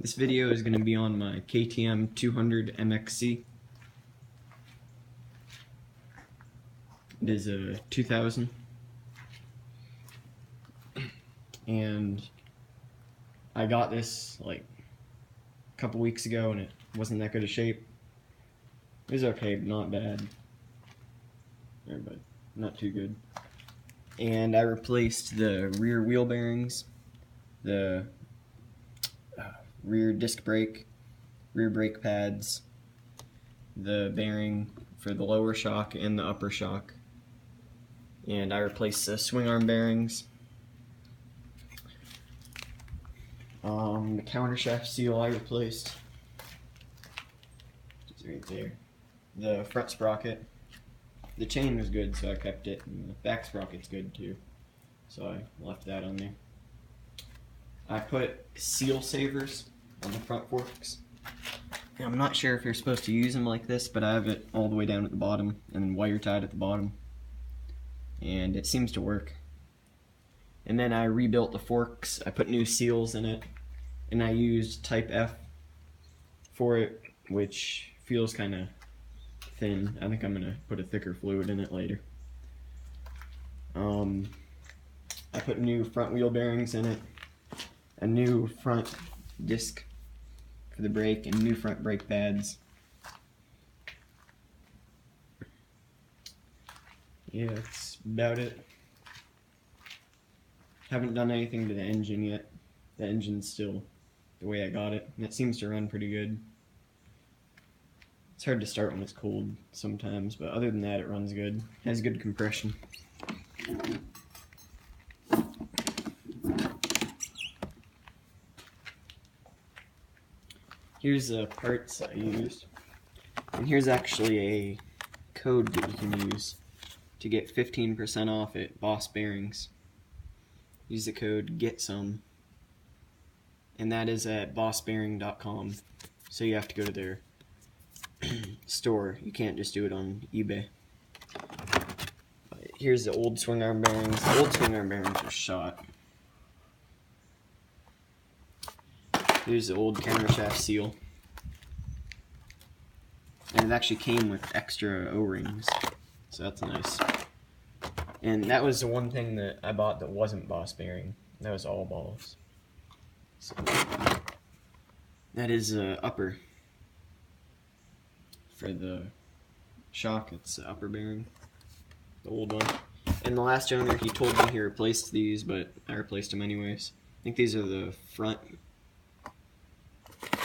This video is going to be on my KTM 200 MXC. It is a 2000, and I got this like a couple weeks ago and it wasn't that good of shape. It was okay, but not bad, but not too good. And I replaced the rear wheel bearings, the rear disc brake, rear brake pads, the bearing for the lower shock and the upper shock, and I replaced the swing arm bearings. The countershaft seal I replaced. It's right there. The front sprocket. The chain was good, so I kept it, and the back sprocket's good too, so I left that on there. I put seal savers on the front forks. And I'm not sure if you're supposed to use them like this, but I have it all the way down at the bottom and then wire tied at the bottom, and it seems to work. And then I rebuilt the forks. I put new seals in it, and I used type F for it, which feels kind of thin. I think I'm gonna put a thicker fluid in it later. I put new front wheel bearings in it, a new front disc for the brake, and new front brake pads. Yeah, that's about it. Haven't done anything to the engine yet. The engine's still the way I got it, and it seems to run pretty good. It's hard to start when it's cold sometimes, but other than that, it runs good. It has good compression. Here's the parts I used, and here's actually a code that you can use to get 15% off at Boss Bearings. Use the code GETSOME, and that is at bossbearing.com, so you have to go to their store. You can't just do it on eBay. Here's the old swing arm bearings. The old swing arm bearings are shot. Here's the old countershaft seal, and it actually came with extra O-rings, so that's nice. And that was the one thing that I bought that wasn't Boss Bearing. That was allballs. So that is upper. For the shock, it's the upper bearing, the old one. And the last owner, he told me he replaced these, but I replaced them anyways. I think these are the front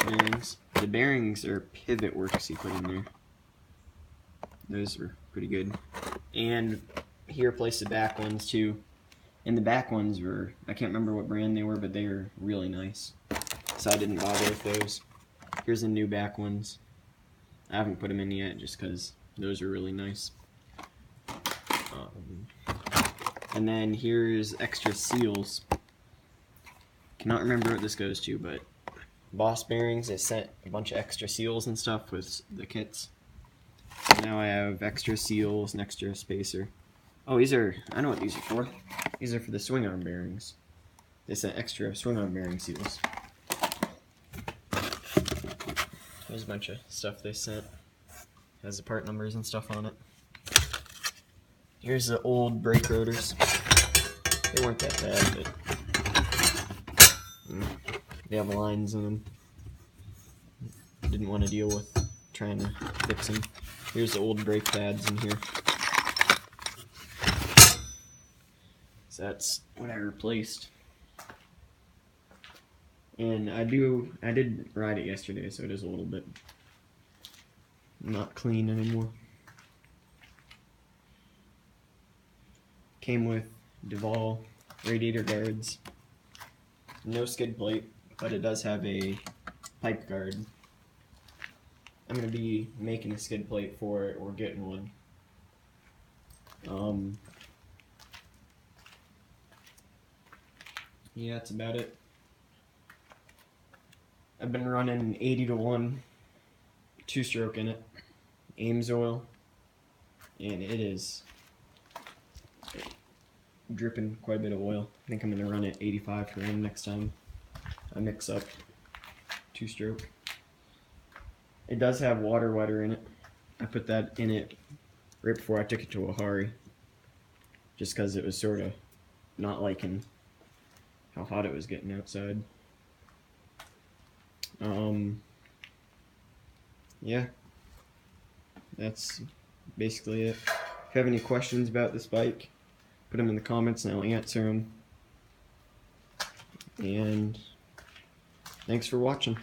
bearings. The bearings are pivot works he put in there. Those were pretty good. And he replaced the back ones too. And the back ones were, I can't remember what brand they were, but they were really nice. So I didn't bother with those. Here's the new back ones. I haven't put them in yet just because those are really nice. And then here's extra seals. Cannot remember what this goes to, but Boss Bearings, they sent a bunch of extra seals and stuff with the kits. So now I have extra seals and extra spacer. Oh, these are, I know what these are for. These are for the swing arm bearings. They sent extra swing arm bearing seals. There's a bunch of stuff they sent. Has the part numbers and stuff on it. Here's the old brake rotors. They weren't that bad, but they have lines in them. Didn't want to deal with trying to fix them. Here's the old brake pads in here. So that's what I replaced. And I did ride it yesterday, so it is a little bit not clean anymore. Came with Duval radiator guards. No skid plate, but it does have a pipe guard. I'm going to be making a skid plate for it or getting one. Yeah, that's about it. I've been running 80-to-1 two-stroke in it, Ames oil, and it is dripping quite a bit of oil. I think I'm going to run it 85 for him next time I mix up. 2-stroke. It does have water wetter in it. I put that in it right before I took it to Ohari, just because it was sort of not liking how hot it was getting outside. Yeah, that's basically it. If you have any questions about this bike, put them in the comments and I'll answer them. And thanks for watching.